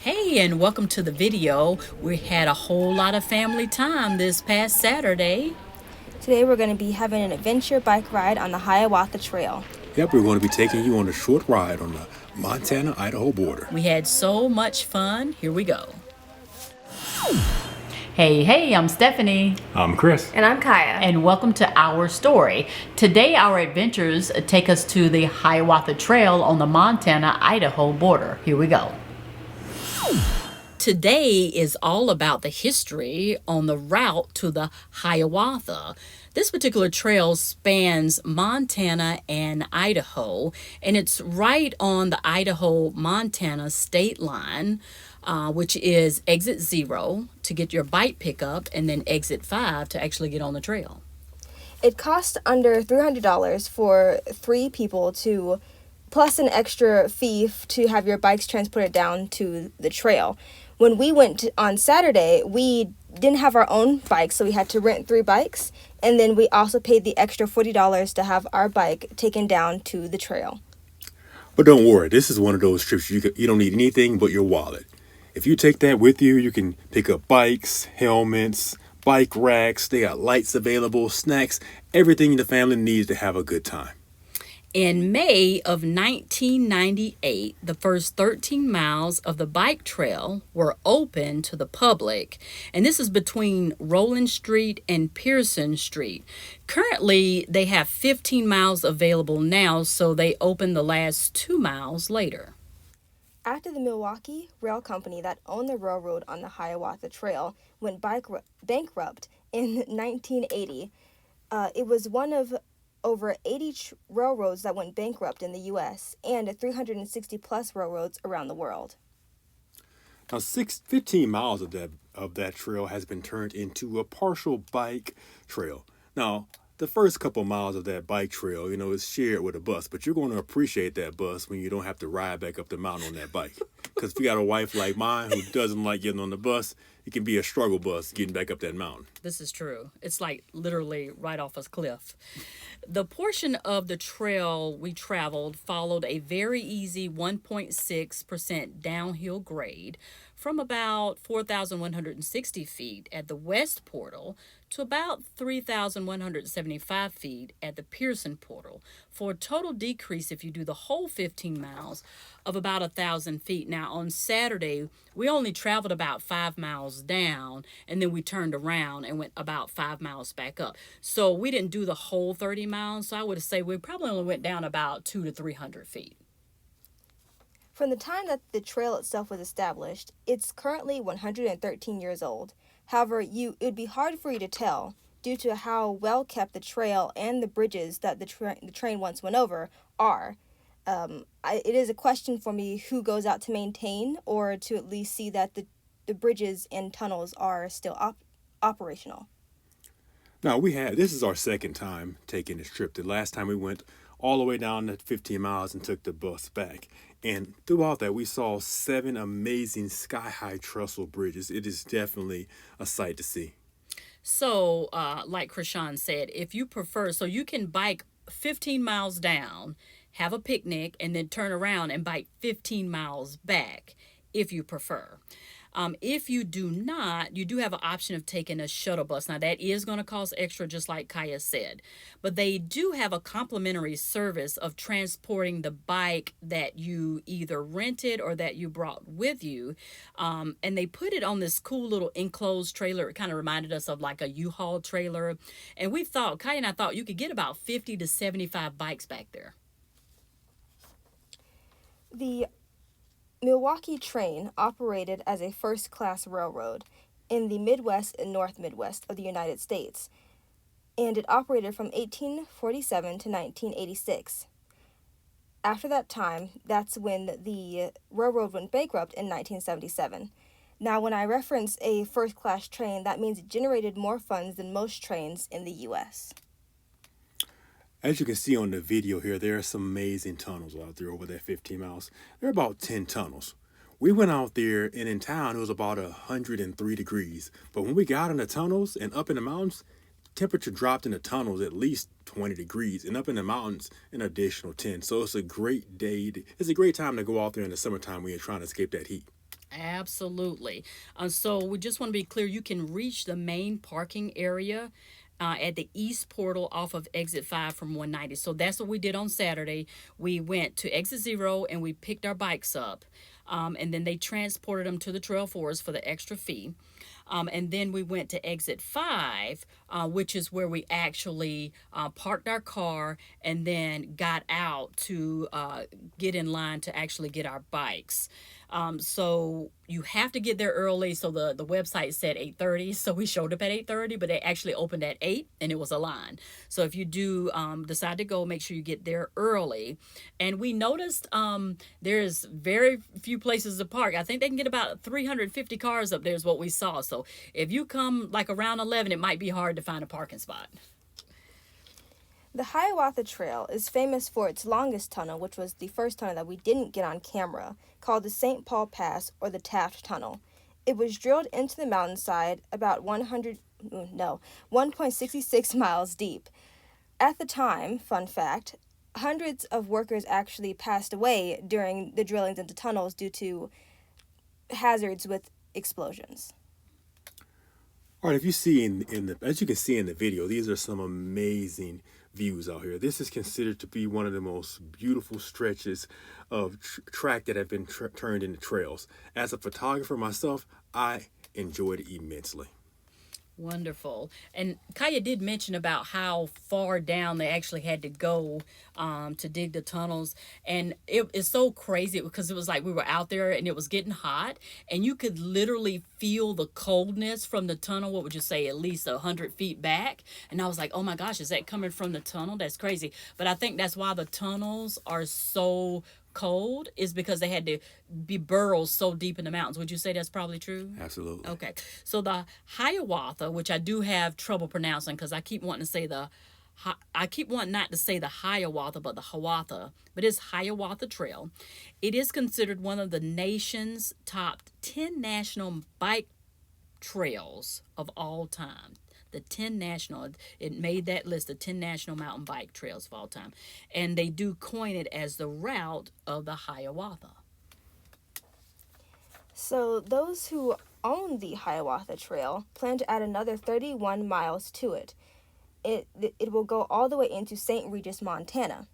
Hey, and welcome to the video. We had a whole lot of family time this past Saturday. Today we're going to be having an adventure bike ride on the Hiawatha Trail. Yep, we're going to be taking you on a short ride on the Montana-Idaho border. We had so much fun. Here we go. Hey, I'm Stephanie. I'm Chris. And I'm Kaya. And welcome to our story. Today, our adventures take us to the Hiawatha Trail on the Montana-Idaho border. Here we go. Today is all about the history on the route to the Hiawatha. This particular trail spans Montana and Idaho, and it's right on the Idaho-Montana state line, which is exit 0 to get your bike pickup and then exit 5 to actually get on the trail. It costs under $300 for 3 people to, plus an extra fee to have your bikes transported down to the trail. When we went on Saturday, we didn't have our own bikes, so we had to rent 3 bikes, and then we also paid the extra $40 to have our bike taken down to the trail. But don't worry, this is one of those trips you don't need anything but your wallet. If you take that with you, you can pick up bikes, helmets, bike racks, they got lights available, snacks, everything the family needs to have a good time. In May of 1998, the first 13 miles of the bike trail were open to the public, and this is between Roland Street and Pearson Street. Currently, they have 15 miles available now, so they opened the last 2 miles later. After the Milwaukee Rail Company that owned the railroad on the Hiawatha Trail went bankrupt in 1980, it was one of over 80 railroads that went bankrupt in the U.S. and 360 plus railroads around the world. Now, 15 miles of that trail has been turned into a partial bike trail. Now, the first couple miles of that bike trail, is shared with a bus, but you're going to appreciate that bus when you don't have to ride back up the mountain on that bike. Because if you got a wife like mine who doesn't like getting on the bus, it can be a struggle bus getting back up that mountain. This is true. It's like literally right off a cliff. The portion of the trail we traveled followed a very easy 1.6% downhill grade from about 4,160 feet at the west portal to about 3,175 feet at the Pearson portal, for a total decrease, if you do the whole 15 miles, of about 1,000 feet. Now, on Saturday, we only traveled about 5 miles down, and then we turned around and went about 5 miles back up. So we didn't do the whole 30 miles, so I would say we probably only went down about 200 to 300 feet. From the time that the trail itself was established, it's currently 113 years old. However, it would be hard for you to tell due to how well kept the trail and the bridges that the train once went over are. It is a question for me who goes out to maintain or to at least see that the bridges and tunnels are still operational. Now, this is our second time taking this trip. The last time we went all the way down that 15 miles and took the bus back. And throughout that, we saw 7 amazing sky-high trestle bridges. It is definitely a sight to see. So, like Krishan said, if you prefer, so you can bike 15 miles down, have a picnic, and then turn around and bike 15 miles back if you prefer. If you do not, you do have an option of taking a shuttle bus. Now, that is going to cost extra, just like Kaya said. But they do have a complimentary service of transporting the bike that you either rented or that you brought with you. And they put it on this cool little enclosed trailer. It kind of reminded us of like a U-Haul trailer. And Kaya and I thought you could get about 50 to 75 bikes back there. The Milwaukee train operated as a first-class railroad in the Midwest and North Midwest of the United States, and it operated from 1847 to 1986. After that time, that's when the railroad went bankrupt in 1977. Now, when I reference a first-class train, that means it generated more funds than most trains in the U.S. As you can see on the video here, there are some amazing tunnels out there over that 15 miles. There are about 10 tunnels. We went out there, and in town, it was about 103 degrees. But when we got in the tunnels and up in the mountains, temperature dropped in the tunnels at least 20 degrees, and up in the mountains, an additional 10. So it's a great day. It's a great time to go out there in the summertime when you're trying to escape that heat. Absolutely. So we just want to be clear, you can reach the main parking area at the east portal off of exit 5 from 190. So that's what we did on Saturday. We went to exit 0 and we picked our bikes up. And then they transported them to the trail for us for the extra fee. And then we went to exit 5, which is where we actually parked our car and then got out to get in line to actually get our bikes. So you have to get there early. So the website said 8:30. So we showed up at 8:30, but they actually opened at 8 and it was a line. So if you do decide to go, make sure you get there early. And we noticed there's very few places to park. I think they can get about 350 cars up there is what we saw. So if you come like around 11, it might be hard to find a parking spot. The Hiawatha Trail is famous for its longest tunnel, which was the first tunnel that we didn't get on camera, called the St. Paul Pass or the Taft Tunnel. It was drilled into the mountainside about 1.66 miles deep. At the time, fun fact, hundreds of workers actually passed away during the drillings into tunnels due to hazards with explosions. All right, if you see as you can see in the video, these are some amazing views out here. This is considered to be one of the most beautiful stretches of track that have been turned into trails. As a photographer myself, I enjoyed it immensely. Wonderful. And Kaya did mention about how far down they actually had to go to dig the tunnels. And it's so crazy because it was like we were out there and it was getting hot and you could literally feel the coldness from the tunnel. What would you say, at least 100 feet back? And I was like, oh my gosh, is that coming from the tunnel? That's crazy. But I think that's why the tunnels are so cold, is because they had to be burrowed so deep in the mountains. Would you say that's probably true? Absolutely. Okay. So the Hiawatha, which I do have trouble pronouncing because I keep wanting not to say the Hiawatha, but the Hiawatha, but it's Hiawatha Trail. It is considered one of the nation's top 10 national bike trails of all time. The 10 national, it made that list of 10 national mountain bike trails of all time. And they do coin it as the route of the Hiawatha. So those who own the Hiawatha Trail plan to add another 31 miles to it. It will go all the way into St. Regis, Montana.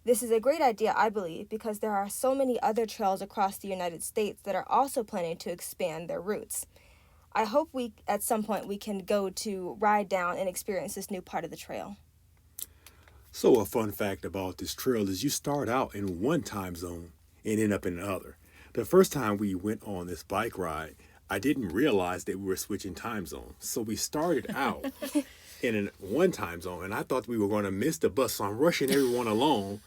This is a great idea, I believe, because there are so many other trails across the United States that are also planning to expand their routes. I hope at some point we can go to ride down and experience this new part of the trail. So a fun fact about this trail is you start out in one time zone and end up in another. The first time we went on this bike ride, I didn't realize that we were switching time zones. So we started out in one time zone, and I thought we were going to miss the bus, so I'm rushing everyone along.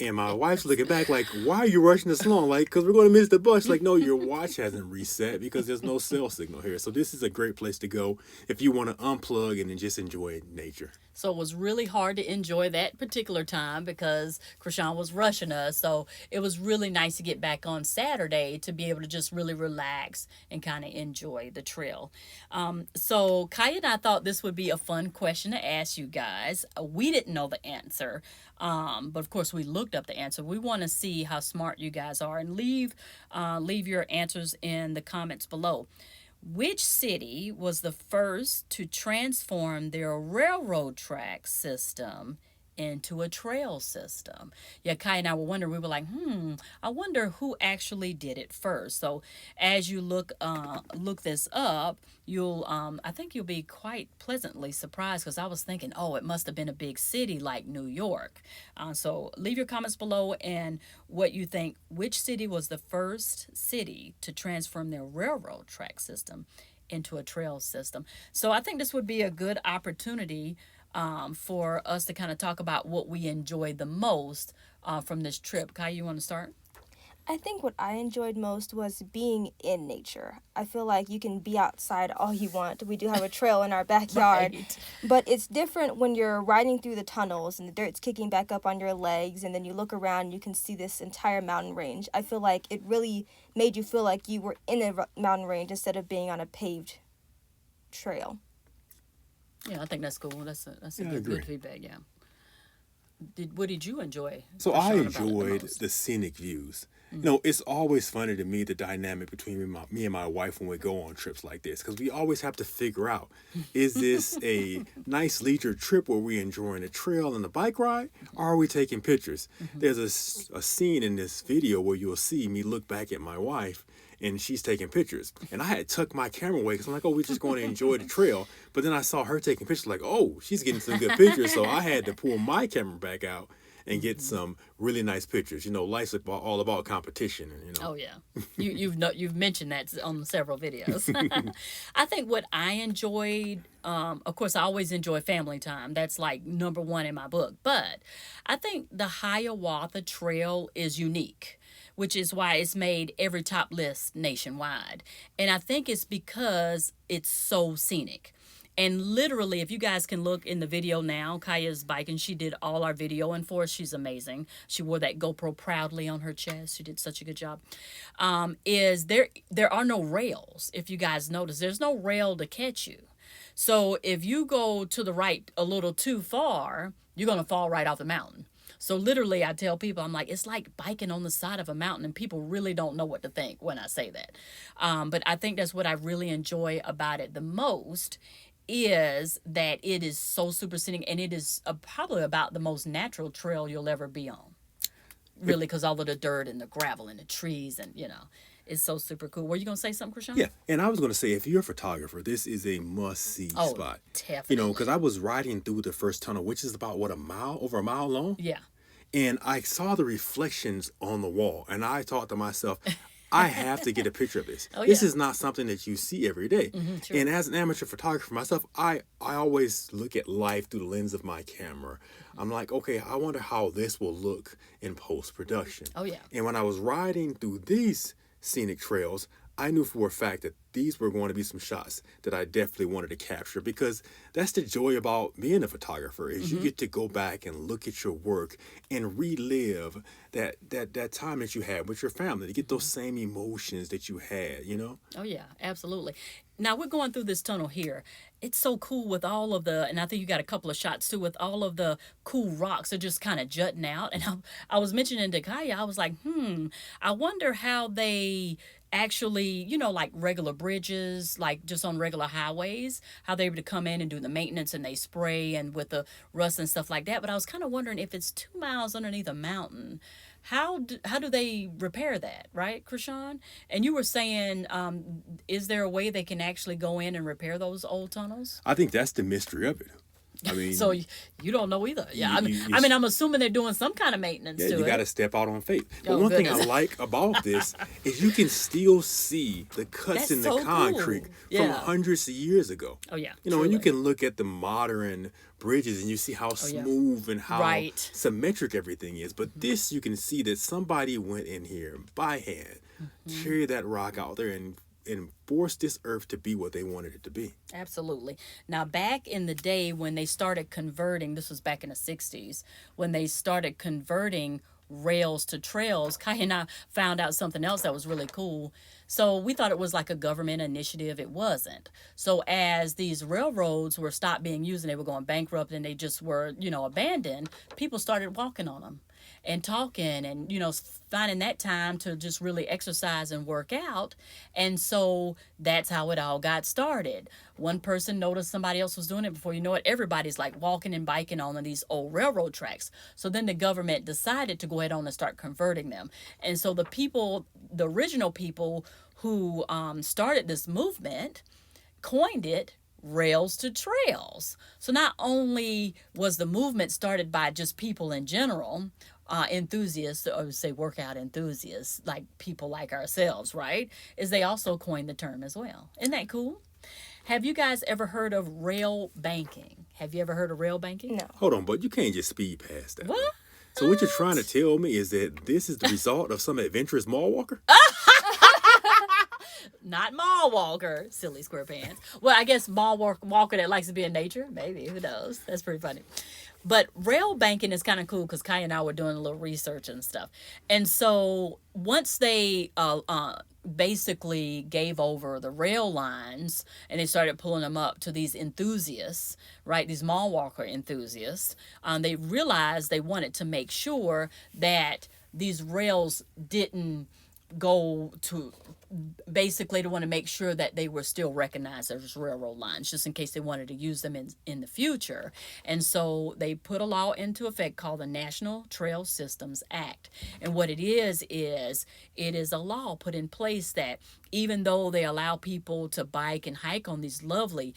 And my wife's looking back like, why are you rushing us along? Like, because we're going to miss the bus. She's like, no, your watch hasn't reset because there's no cell signal here. So this is a great place to go if you want to unplug and then just enjoy nature. So it was really hard to enjoy that particular time because Krishan was rushing us. So it was really nice to get back on Saturday to be able to just really relax and kind of enjoy the trail. So Kaya and I thought this would be a fun question to ask you guys. We didn't know the answer, but of course we looked up the answer. We want to see how smart you guys are, and leave your answers in the comments below. Which city was the first to transform their railroad track system into a trail system? Yeah, Kai and I were wondering, we were like, I wonder who actually did it first. So as you look this up, I think you'll be quite pleasantly surprised, because I was thinking, it must have been a big city like New York. So leave your comments below and what you think, which city was the first city to transform their railroad track system into a trail system. So I think this would be a good opportunity for us to kind of talk about what we enjoyed the most from this trip. Kai, you want to start? I think what I enjoyed most was being in nature. I feel like you can be outside all you want. We do have a trail in our backyard, Right. But it's different when you're riding through the tunnels and the dirt's kicking back up on your legs, and then you look around and you can see this entire mountain range. I feel like it really made you feel like you were in a mountain range instead of being on a paved trail. Yeah, I think that's cool. That's a I agree. good feedback. Yeah. What did you enjoy? So I Krishan, about it the enjoyed most? the scenic views. You know, it's always funny to me, the dynamic between me and my wife when we go on trips like this, because we always have to figure out, is this a nice leisure trip where we're enjoying the trail and the bike ride, or are we taking pictures? There's a scene in this video where you'll see me look back at my wife and she's taking pictures. And I had tucked my camera away because I'm like, oh, we're just going to enjoy the trail. But then I saw her taking pictures, like, oh, she's getting some good pictures. So I had to pull my camera back out and get some really nice pictures. You know, life's all about competition. You know. Oh yeah, you've mentioned that on several videos. I think what I enjoyed, of course, I always enjoy family time. That's like number one in my book. But I think the Hiawatha Trail is unique, which is why it's made every top list nationwide. And I think it's because it's so scenic. And literally, if you guys can look in the video now, Kaya's biking. She did all our videoing for us. She's amazing. She wore that GoPro proudly on her chest. She did such a good job. Is there are no rails. If you guys notice, there's no rail to catch you. So if you go to the right a little too far, you're going to fall right off the mountain. So literally, I tell people, I'm like, it's like biking on the side of a mountain, and people really don't know what to think when I say that. But I think that's what I really enjoy about it the most, is that it is so super scenic, and it is probably about the most natural trail you'll ever be on. Really, because all of the dirt and the gravel and the trees and, it's so super cool. Were you going to say something, Krishan? Yeah, and I was going to say, if you're a photographer, this is a must-see spot. Definitely. You know, because I was riding through the first tunnel, which is about, over a mile long? Yeah. And I saw the reflections on the wall, and I thought to myself, I have to get a picture of this. Oh, This yeah. is not something that you see every day. Sure. And as an amateur photographer myself, I always look at life through the lens of my camera. I'm like, okay, I wonder how this will look in post-production. Oh, yeah. And when I was riding through these scenic trails, I knew for a fact that these were going to be some shots that I definitely wanted to capture, because that's the joy about being a photographer, is you get to go back and look at your work and relive that time that you had with your family, to get those same emotions that you had, Oh, yeah, absolutely. Now, we're going through this tunnel here. It's so cool with all of and I think you got a couple of shots too, with all of the cool rocks that are just kind of jutting out. And I was mentioning to Kaya, I was like, I wonder how they actually, like regular bridges, like just on regular highways, how they're able to come in and do the maintenance and they spray and with the rust and stuff like that. But I was kind of wondering, if it's 2 miles underneath a mountain, how do they repair that, right, Krishan? And you were saying, is there a way they can actually go in and repair those old tunnels? I think that's the mystery of it. I mean, So you don't know either. Yeah, I'm assuming they're doing some kind of maintenance yeah, to you it. got to step out on faith. But Oh, one thing I goodness. like about this is you can still see the cuts That's in the so cool. concrete from Yeah. hundreds of years ago. Oh, yeah, You know, and you truly. can look at the modern bridges and you see how yeah. smooth and how Right. symmetric everything is. But this, you can see that somebody went in here by hand, carried that rock out there and forced this earth to be what they wanted it to be. Absolutely. Now, back in the day when they started converting, this was back in the 60s, when they started converting rails to trails, Kai and I found out something else that was really cool. So we thought it was like a government initiative. It wasn't. So as these railroads were stopped being used and they were going bankrupt and they just were, abandoned, people started walking on them and talking and, finding that time to just really exercise and work out. And so that's how it all got started. One person noticed somebody else was doing it. Before you know it, everybody's like walking and biking on these old railroad tracks. So then the government decided to go ahead on and start converting them. And so the original people who started this movement coined it rails to trails. So not only was the movement started by just people in general, enthusiasts, or say workout enthusiasts, like people like ourselves, right? Is they also coined the term as well. Isn't that cool? Have you guys ever heard of rail banking? Have you ever heard of rail banking? No. Hold on, but you can't just speed past that. What? So what you're trying to tell me is that this is the result of some adventurous mall walker? Not mall walker, silly square pants. Well, I guess mall walker that likes to be in nature. Maybe, who knows? That's pretty funny. But rail banking is kind of cool because Kai and I were doing a little research and stuff. And so once they basically gave over the rail lines and they started pulling them up to these enthusiasts, right, these mall walker enthusiasts, they realized they wanted to make sure that these rails didn't go to, basically to want to make sure that they were still recognized as railroad lines, just in case they wanted to use them in the future. And so they put a law into effect called the National Trail Systems Act. And what it is it is a law put in place that even though they allow people to bike and hike on these lovely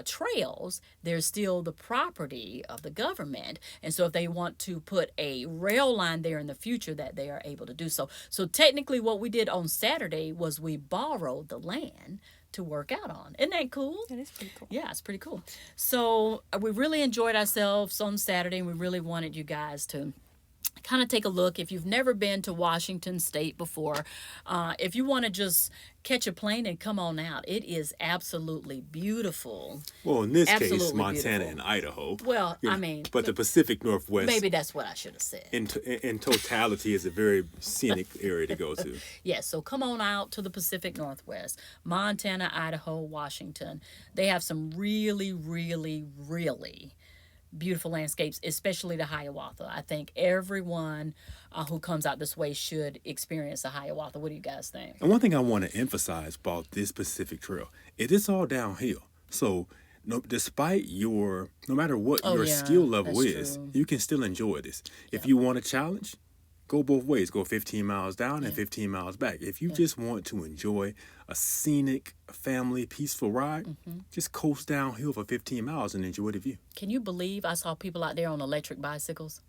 trails, they're still the property of the government. And so if they want to put a rail line there in the future, that they are able to do so. So technically what we did on Saturday was we borrowed the land to work out on. Isn't that cool? That is pretty cool. Yeah, it's pretty cool. So we really enjoyed ourselves on Saturday, and we really wanted you guys to kind of take a look. If you've never been to Washington State before, if you want to just catch a plane and come on out, it is absolutely beautiful. Well, in this case, Absolutely Montana beautiful. and Idaho. Well, You know, I mean, but the Pacific Northwest, maybe that's what I should have said. in totality, is a very scenic area to go to. Yes, so come on out to the Pacific Northwest, Montana, Idaho, Washington. They have some really, really, really beautiful landscapes, especially the Hiawatha. I think everyone who comes out this way should experience the Hiawatha. What do you guys think? And one thing I want to emphasize about this Pacific Trail, it is all downhill. So despite no matter what your yeah, skill level that's is, true. you can still enjoy this. If you want a challenge, go both ways. Go 15 miles down and 15 miles back. If you just want to enjoy a scenic, family, peaceful ride, just coast downhill for 15 miles and enjoy the view. Can you believe I saw people out there on electric bicycles?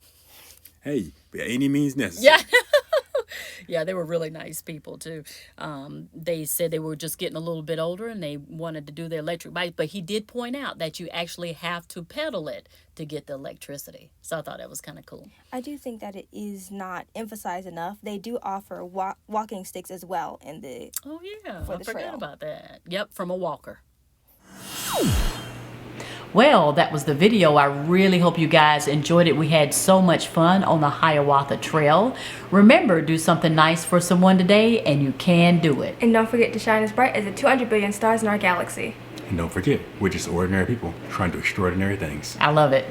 Hey, by any means necessary. Yeah. Yeah, they were really nice people too. They said they were just getting a little bit older and they wanted to do their electric bike, but he did point out that you actually have to pedal it to get the electricity. So I thought that was kind of cool. I do think that it is not emphasized enough. They do offer walking sticks as well in the. Oh yeah, For I the forgot trail. about that. Yep, from a walker. Well, that was the video. I really hope you guys enjoyed it. We had so much fun on the Hiawatha Trail. Remember, do something nice for someone today, and you can do it. And don't forget to shine as bright as the 200 billion stars in our galaxy. And don't forget, we're just ordinary people trying to do extraordinary things. I love it.